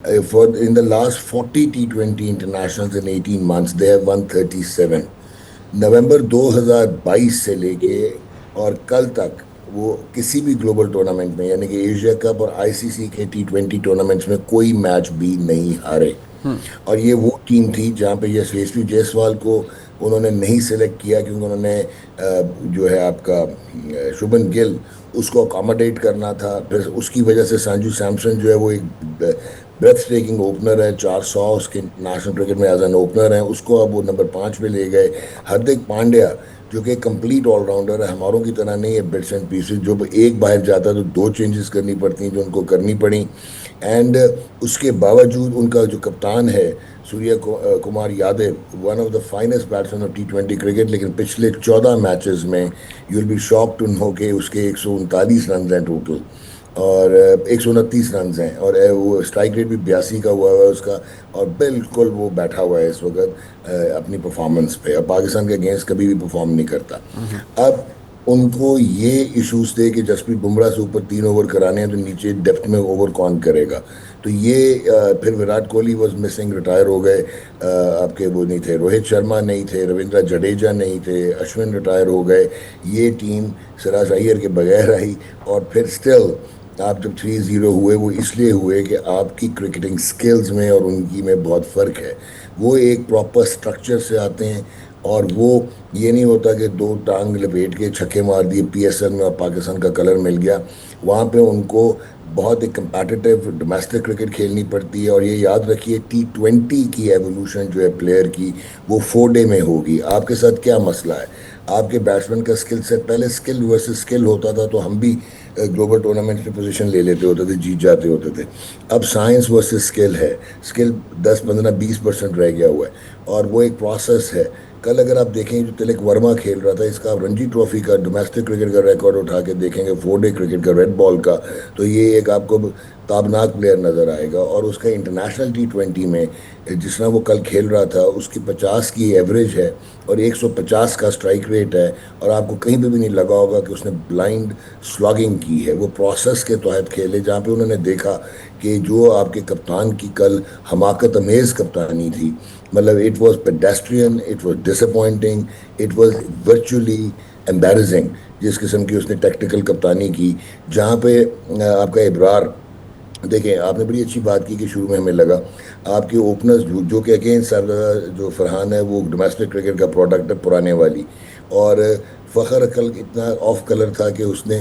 For in the last 40 T20 internationals in 18 months, they have won 37. नवंबर 2022 से लेके और कल तक वो किसी भी ग्लोबल टूर्नामेंट में यानी कि एशिया कप और आईसीसी के T20 टूर्नामेंट्स में कोई मैच भी नहीं हारे। और ये वो टीम थी जहाँ पे यशस्वी जायसवाल को उन्होंने नहीं सेलेक्ट किया क्योंकि उन्होंने जो है आपका शुभन गिल उसको अकोमोडेट करना था। फिर उसकी वजह से संजू सैमसन जो है वो एक ब्रेथ टेकिंग ओपनर है, 400 उसके नेशनल क्रिकेट में एज एन ओपनर है, उसको अब वो नंबर 5 पे ले गए। हार्दिक पांड्या जो कि कंप्लीट ऑलराउंडर है, हमारों की तरह नहीं है बिट्स एंड पीसेस, जो एक बाहर जाता है तो दो चेंजेस करनी पड़ती हैं जो उनको करनी पड़ी। एंड उसके बावजूद उनका जो कप्तान है Kumar Yadav, one of the finest batsman of T20 cricket, लेकिन पिछले 14 मैचेस में you will be shock to know के उसके 139 रन हैं टोटल और 129 रन हैं और वो स्ट्राइक रेट भी 82 का हुआ है उसका। और बिल्कुल वो बैठा हुआ है इस वक्त अपनी परफॉर्मेंस पे। अब पाकिस्तान के अगेंस्ट कभी भी परफॉर्म नहीं करता। अब उनको ये इश्यूज थे कि जसप्रीत बुमराह से ऊपर 3 ओवर कराने हैं तो नीचे डेप्थ में ओवर कौन करेगा। तो ये फिर Virat Kohli was missing, retire हो गए। आपके वो नहीं थे, रोहित शर्मा नहीं थे, रविंद्र जडेजा नहीं थे, अश्विन रिटायर हो गए। ये टीम सिराज अय्यर के बगैर आई। और फिर स्टिल आप जब 3-0 हुए वो इसलिए हुए कि आपकी क्रिकेटिंग स्किल्स में और उनकी में बहुत फ़र्क है। वो एक प्रॉपर स्ट्रक्चर से आते हैं और वो ये नहीं होता कि दो टांग लपेट के छक्के मार दिए PSL में और पाकिस्तान का कलर मिल गया। वहाँ पे उनको बहुत एक कंपेटिटिव डोमेस्टिक क्रिकेट खेलनी पड़ती है। और ये याद रखिए T20 की एवोल्यूशन जो है प्लेयर की वो 4 डे में होगी। आपके साथ क्या मसला है? आपके बैट्समैन का स्किल सेट, पहले स्किल वर्सेस स्किल होता था तो हम भी ग्लोबल टूर्नामेंट में पोजीशन ले लेते होते थे, जीत जाते होते थे। अब साइंस वर्सेस स्किल है। स्किल 10 15 20% रह गया हुआ है और वो एक प्रोसेस है। कल अगर आप देखें जो तिलक वर्मा खेल रहा था, इसका आप रणजी ट्रॉफी का डोमेस्टिक क्रिकेट का रिकॉर्ड उठा के देखेंगे, 4 डे क्रिकेट का रेड बॉल का, तो ये एक आपको ताबनाक प्लेयर नज़र आएगा। और उसका इंटरनेशनल T20 में जिस तरह वो कल खेल रहा था उसकी 50 की एवरेज है और 150 का स्ट्राइक रेट है। और आपको कहीं पे भी नहीं लगा होगा कि उसने ब्लाइंड स्लॉगिंग की है। वो प्रोसेस के तहत खेले जहाँ पे उन्होंने देखा कि जो आपके कप्तान की कल हमाकत अमेज कप्तानी थी, मतलब it was pedestrian, it was disappointing, it was virtually embarrassing जिस किस्म की उसने टेक्निकल कप्तानी की। जहाँ पे आपका इब्रार, देखें आपने बड़ी अच्छी बात की कि शुरू में हमें लगा आपके ओपनर्स जो कि अगेंस्ट जो फरहान है वो डोमेस्टिक क्रिकेट का प्रोडक्ट है पुराने वाली। और फ़खर कल इतना ऑफ कलर था कि उसने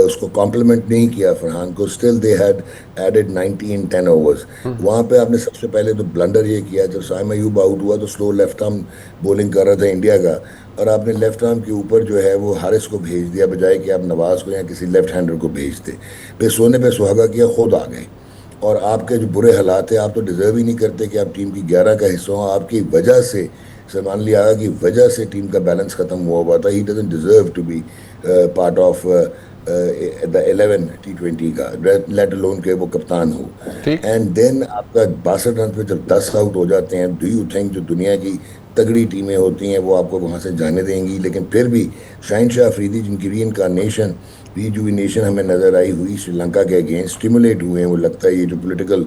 उसको कॉम्प्लीमेंट नहीं किया फरहान को। Still they had added 90 in 10 overs. वहाँ पे आपने सबसे पहले तो ब्लंडर ये किया जब साइम अयूब आउट हुआ तो स्लो लेफ्ट आर्म बॉलिंग कर रहा था इंडिया का, और आपने लेफ्ट आर्म के ऊपर जो है वो हारिस को भेज दिया बजाय कि आप नवाज को या किसी लेफ्ट हैंडर को भेजते। फिर सोने पे सुहागा किया, खुद आ गए। और आपके जो बुरे हालात है, आप तो डिजर्व ही नहीं करते कि आप टीम की 11 का हिस्सा हो। आपकी वजह से सलमान अली आगा की वजह से टीम का बैलेंस खत्म हुआ था। He doesn't deserve to be part of the 11 T20 का, लेट अलोन के वो कप्तान हो। ठीक। एंड देन आपका 62 रन पे जब 10 आउट हो जाते हैं, डू यू थिंक जो दुनिया की तगड़ी टीमें होती हैं वो आपको वहां से जाने देंगी? लेकिन फिर भी शाहिन शाह अफरीदी जिनकी रीइंकारनेशन रिजुविनेशन हमें नजर आई हुई श्रीलंका के अगेंस्ट, स्टिमुलेट हुए हैं वो, लगता है ये जो पॉलिटिकल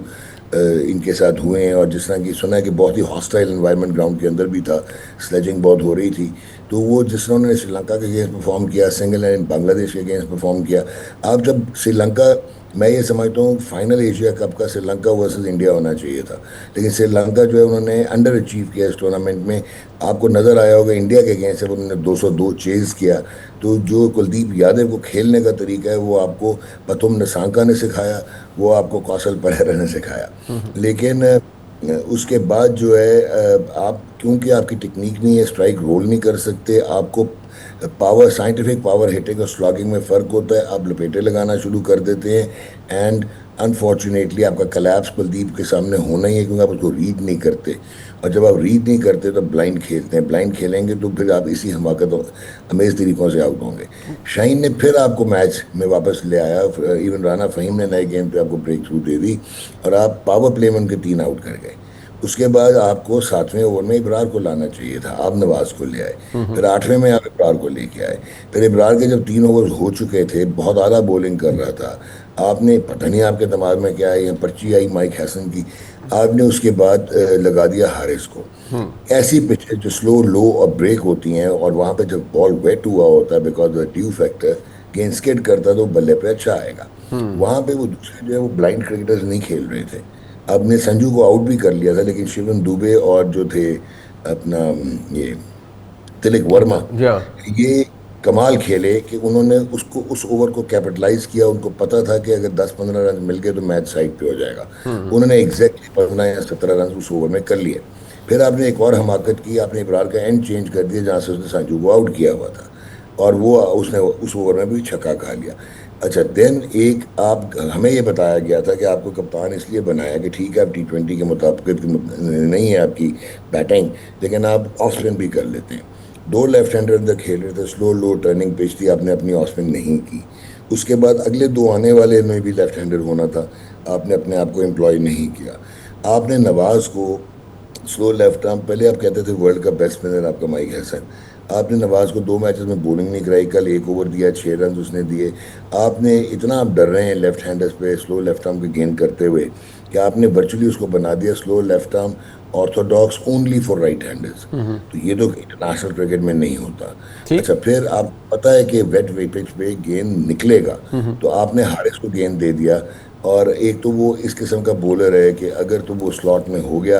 इनके साथ हुए हैं। और जिस तरह की सुना है कि बहुत ही हॉस्टाइल एनवायरनमेंट ग्राउंड के अंदर भी था, स्लेजिंग बहुत हो रही थी, तो वो जिस तरह उन्होंने श्रीलंका के अगेंस्ट परफॉर्म किया, सिंगल एंड बांग्लादेश के अगेंस्ट परफॉर्म किया। आप जब श्रीलंका, मैं ये समझता हूँ फाइनल एशिया कप का श्रीलंका वर्सेस इंडिया होना चाहिए था, लेकिन श्रीलंका जो है उन्होंने अंडर अचीव किया इस टूर्नामेंट में। आपको नज़र आया होगा इंडिया के अगेंस्ट जब उन्होंने 202 चेज किया, तो जो कुलदीप यादव को खेलने का तरीका है वो आपको पथुम निसांका ने सिखाया, वो आपको कौशल परेरा ने सिखाया। लेकिन उसके बाद जो है आप क्योंकि आपकी टेक्निक नहीं है, स्ट्राइक रोल नहीं कर सकते, आपको पावर, साइंटिफिक पावर हिटिंग और स्लॉगिंग में फ़र्क होता है, आप लपेटे लगाना शुरू कर देते हैं। एंड अनफॉर्चुनेटली आपका कलैप्स कुलदीप के सामने होना ही है क्योंकि आप उसको रीड नहीं करते। और जब आप रीड नहीं करते तो ब्लाइंड खेलते हैं, ब्लाइंड खेलेंगे तो फिर आप इसी हमाकत और अमेज तरीक़ों से आउट होंगे। शाहीन ने फिर आपको मैच में वापस ले आया, इवन राना फ़हीम ने नए गेम पे आपको ब्रेक थ्रू दे दी और आप पावर प्ले में उनके 3 आउट कर गए। उसके बाद आपको 7वें ओवर में इब्रार को लाना चाहिए था, आप नवाज को ले आए। फिर 8वें में आप इब्रार को लेके आए। फिर इब्रार के जब 3 ओवर हो चुके थे, बहुत आला बॉलिंग कर रहा था, आपने पता नहीं आपके दिमाग में क्या आई, या पर्ची आई माइक हैसन की, आपने उसके बाद लगा दिया हारिस को। ऐसी पिचेस जो स्लो लो और ब्रेक होती हैं, और वहां पे जब बॉल वेट हुआ होता है बिकॉज ऑफ ड्यू फैक्टर, गेंद स्किड करता तो बल्ले पे अच्छा आएगा। वहां पे वो दूसरे जो है वो ब्लाइंड क्रिकेटर्स नहीं खेल रहे थे। अब ने संजू को आउट भी कर लिया था, लेकिन शिवम दुबे और जो थे अपना ये तिलक वर्मा, या ये कमाल खेले कि उन्होंने उसको उस ओवर को कैपिटलाइज किया। उनको पता था कि अगर 10-15 रन मिल गए तो मैच साइड पे हो जाएगा। उन्होंने एग्जैक्टली 15 या 17 रन उस ओवर में कर लिए। फिर आपने एक और हमाकत की, आपने इब्रार का एंड चेंज कर दिया जहां से उसने संजू को आउट किया हुआ था, और वो उसने उस ओवर में भी छक्का खा लिया। अच्छा, देन एक आप हमें ये बताया गया था कि आपको कप्तान इसलिए बनाया कि ठीक है आप T20 के मुताबिक नहीं है आपकी बैटिंग, लेकिन आप ऑफ स्पिन भी कर लेते हैं। दो लेफ्ट हैंडर अंदर खेल रहे थे, स्लो लो टर्निंग पिच थी, आपने अपनी ऑफ स्पिन नहीं की। उसके बाद अगले दो आने वाले में भी लेफ्ट हैंडर होना था, आपने अपने आप को एम्प्लॉय नहीं किया। आपने नवाज को स्लो लेफ्ट आर्म, पहले आप कहते थे वर्ल्ड का बेस्ट स्पिनर आपका माइक हैसन, आपने नवाज को 2 मैचेस में बॉलिंग नहीं कराई। कल 1 ओवर दिया, 6 रन उसने दिए। आपने इतना आप डर रहे हैं लेफ्ट हैंडर्स पे स्लो लेफ्ट आर्म की गेंद करते हुए कि आपने वर्चुअली उसको बना दिया slow left arm Orthodox only for right handers. तो ये तो इंटरनेशनल क्रिकेट में नहीं होता। ठीक। अच्छा, फिर आपको पता है कि वेट वे पिच पे गेंद निकलेगा, तो आपने हारिस को गेंद दे दिया। और एक तो वो इस किस्म का बॉलर है कि अगर तो वो स्लॉट में हो गया,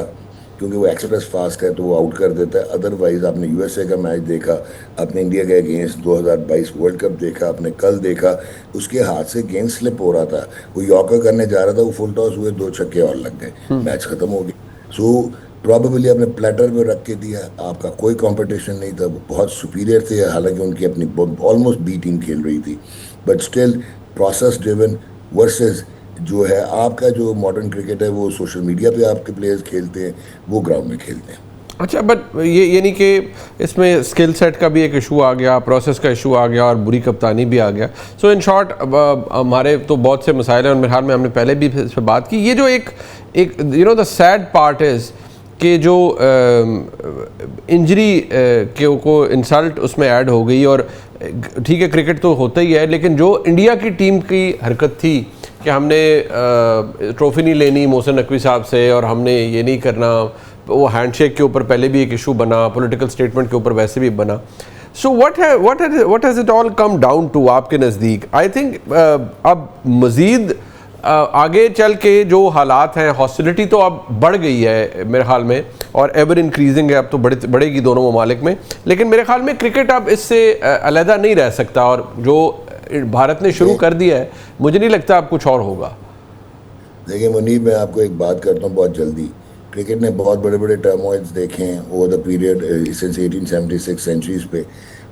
क्योंकि वो एक्सप्रेस फास्ट है, तो वो आउट कर देता है। अदरवाइज आपने यूएसए का मैच देखा, आपने इंडिया के अगेंस्ट 2022 वर्ल्ड कप देखा, आपने कल देखा, उसके हाथ से गेंद स्लिप हो रहा था, वो यॉर्कर करने जा रहा था, वो फुल टॉस हुए, 2 छक्के और लग गए, मैच खत्म हो गया। सो प्रॉबेबली आपने प्लेटर में रख के दिया, आपका कोई कंपटीशन नहीं था, वो बहुत सुपीरियर थे, हालांकि उनकी अपनी ऑलमोस्ट बी टीम खेल रही थी, but still process driven versus जो है आपका जो मॉडर्न क्रिकेट है, वो सोशल मीडिया पे आपके प्लेयर्स खेलते हैं, वो ग्राउंड में खेलते हैं। अच्छा, बट ये नहीं कि इसमें स्किल सेट का भी एक इशू आ गया, प्रोसेस का इशू आ गया और बुरी कप्तानी भी आ गया। सो इन शॉर्ट हमारे तो बहुत से मसाइल हैं, और मेरे ख्याल में हमने पहले भी इस पर बात की। ये जो एक एक द सैड पार्ट इज़ कि जो इंजरी को इंसल्ट उसमें ऐड हो गई। और ठीक है, क्रिकेट तो होता ही है, लेकिन जो इंडिया की टीम की हरकत थी कि हमने ट्रॉफी नहीं लेनी मोहसिन नकवी साहब से, और हमने ये नहीं करना, वो हैंडशेक के ऊपर पहले भी एक इशू बना, पॉलिटिकल स्टेटमेंट के ऊपर वैसे भी बना। So what has it all come down to आपके नज़दीक? आई थिंक अब मज़ीद आगे चल के जो हालात हैं, हॉस्टिलिटी तो अब बढ़ गई है मेरे ख्याल में, और एवर इंक्रीजिंग है, अब तो बढ़ेगी दोनों ममालिक में। लेकिन मेरे ख्याल में क्रिकेट अब इससे अलहदा नहीं रह सकता, और जो भारत ने शुरू कर दिया है, मुझे नहीं लगता अब कुछ और होगा। देखिए मुनीब, मैं आपको एक बात करता हूँ बहुत जल्दी। क्रिकेट ने बहुत बड़े बड़े टर्मोइल्स देखे हैं over the period since 1876 centuries पे,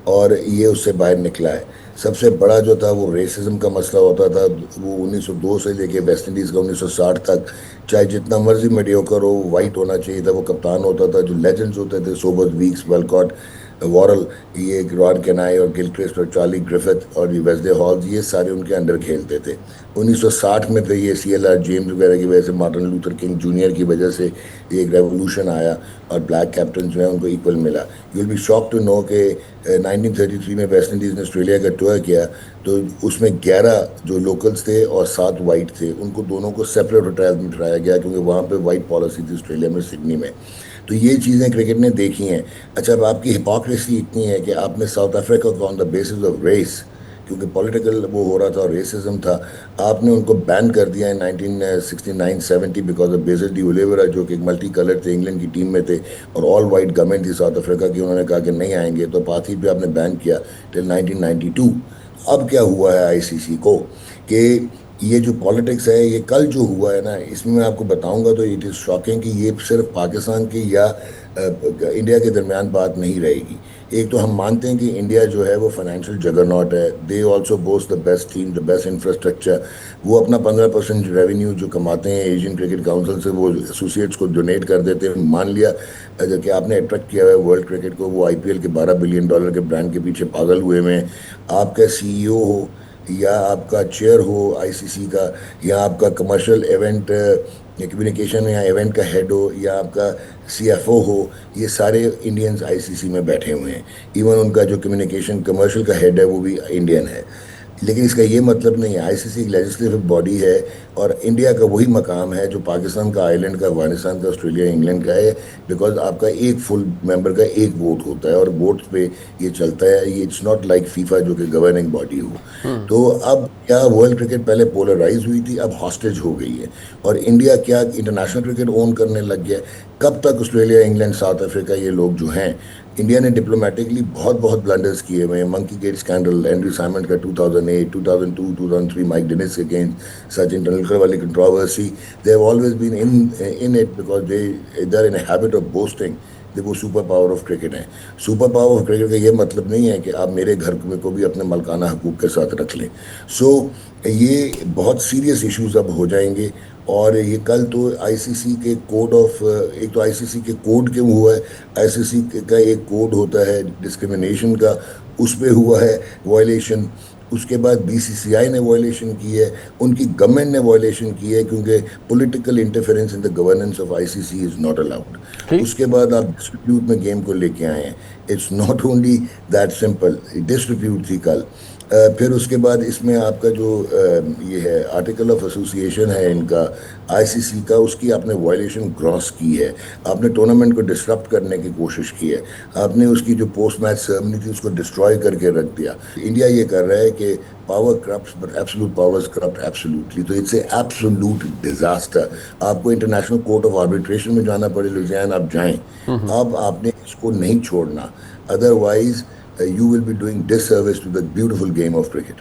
और ये उससे बाहर निकला है। सबसे बड़ा जो था वो रेसिज्म का मसला होता था, वो 1902 से लेके वेस्ट इंडीज़ का 1960 तक, चाहे जितना मर्जी मीडियोकर हो, वाइट होना चाहिए था, वो कप्तान होता था। जो लेजेंड्स होते थे, सोबर्स, वीक्स, वेलकॉट, वॉरल, ये रॉन केनाई और गिलक्रिस्ट और चार्ली ग्रिफिथ और ये वेस्ले हॉल्स, ये सारे उनके अंडर खेलते थे। 1960 में फिर ये CLR जेम्स वगैरह की वजह से, मार्टिन लूथर किंग जूनियर की वजह से एक रेवोल्यूशन आया, और ब्लैक कैप्टन जो है उनको इक्वल मिला। You will be shock to know कि 1933 में वेस्ट इंडीज़ ने ऑस्ट्रेलिया का टूर किया, तो उसमें 11 जो लोकल्स थे और 7 वाइट थे, उनको दोनों को सेपरेट होटल्स में ठहराया गया, क्योंकि वहाँ पे वाइट पॉलिसी थी ऑस्ट्रेलिया में, सिडनी में। तो ये चीज़ें क्रिकेट ने देखी हैं। अच्छा, अब आपकी हिपोक्रेसी इतनी है कि आपने साउथ अफ्रीका को on the basis of race, क्योंकि पॉलिटिकल वो हो रहा था और रेसिज्म था, आपने उनको बैन कर दिया है 1969-70 because of BECIL de Oliveira, जो कि एक मल्टी कलर थे, इंग्लैंड की टीम में थे, और ऑल वाइट गवर्नमेंट थी साउथ अफ्रीका की। उन्होंने कहा कि नहीं आएंगे, तो पाथी पे आपने बैन किया टिल 1992। अब क्या हुआ है ICC को कि ये जो पॉलिटिक्स है, ये कल जो हुआ है ना, इसमें मैं आपको बताऊंगा तो इट इज़ शॉकिंग कि ये सिर्फ पाकिस्तान की या इंडिया के दरमियान बात नहीं रहेगी। एक तो हम मानते हैं कि इंडिया जो है वो फाइनेंशियल जगरनॉट है, they also boast the best team, the best infrastructure. वो अपना 15% रेवेन्यू जो कमाते हैं एशियन क्रिकेट काउंसिल से, वो एसोसिएट्स को डोनेट कर देते हैं। मान लिया कि आपने अट्रैक्ट किया है वर्ल्ड क्रिकेट को, वो IPL के $12 बिलियन के ब्रांड के पीछे पागल हुए में। आपका CEO हो, या आपका चेयर हो ICC का, या आपका कमर्शियल इवेंट या कम्युनिकेशन या इवेंट का हेड हो या आपका सीएफओ हो, ये सारे इंडियंस आईसीसी में बैठे हुए हैं। इवन उनका जो कम्युनिकेशन कमर्शियल का हेड है वो भी इंडियन है। लेकिन इसका ये मतलब नहीं है, आईसीसी एक लेजिस्लेटिव बॉडी है और इंडिया का वही मकाम है जो पाकिस्तान का, आयरलैंड का, अफगानिस्तान का, ऑस्ट्रेलिया, इंग्लैंड का है। बिकॉज आपका एक फुल मेंबर का एक वोट होता है और वोट पे ये चलता है। ये इट्स नॉट लाइक फीफा जो कि गवर्निंग बॉडी हो। तो अब क्या, वर्ल्ड क्रिकेट पहले पोलराइज हुई थी, अब हॉस्टेज हो गई है। और इंडिया क्या इंटरनेशनल क्रिकेट ओन करने लग गया है। कब तक ऑस्ट्रेलिया, इंग्लैंड, साउथ अफ्रीका, ये लोग जो हैं, इंडिया ने डिप्लोमेटिकली बहुत बहुत ब्लंडर्स किए हुए हैं। Monkey gate scandal, Andrew Symonds का 2008, 2002, 2003, Mike Denness against Sachin Tendulkar वाली controversy, they have always been in it because they are in a habit of boasting वो सुपर पावर ऑफ क्रिकेट है। सुपर पावर ऑफ क्रिकेट का ये मतलब नहीं है कि आप मेरे घर में को भी अपने मलकाना हकूक के साथ रख लें। सो ये बहुत सीरियस इश्यूज अब हो जाएंगे। और ये कल तो आईसीसी के कोड ऑफ, एक तो आईसीसी के कोड क्यों हुआ है, आईसीसी का एक कोड होता है डिस्क्रिमिनेशन का, उस पे हुआ है वायलेशन। उसके बाद बीसीसीआई ने वायलेशन की है, उनकी गवर्नमेंट ने वायलेशन की है, क्योंकि political interference in the governance of ICC is not allowed. ठीक। उसके बाद आप डिस्ट्रीब्यूट में गेम को लेके आए हैं। It's not only that simple, distribute थी कल। फिर उसके बाद इसमें आपका जो ये है आर्टिकल ऑफ एसोसिएशन है इनका, आईसीसी का, उसकी आपने वायलेशन क्रॉस की है। आपने टूर्नामेंट को डिसरप्ट करने की कोशिश की है। आपने उसकी जो पोस्ट मैच सेरेमनी थी उसको डिस्ट्रॉय करके रख दिया। इंडिया ये कर रहा है कि power corrupts but absolute powers corrupt absolutely. तो इट्स ए एब्सोल्यूट डिजास्टर। आपको इंटरनेशनल कोर्ट ऑफ आर्बिट्रेशन में जाना पड़े, लुधियाना आप जाएं। अब आपने इसको नहीं छोड़ना, otherwise you will be doing disservice to the beautiful game of cricket.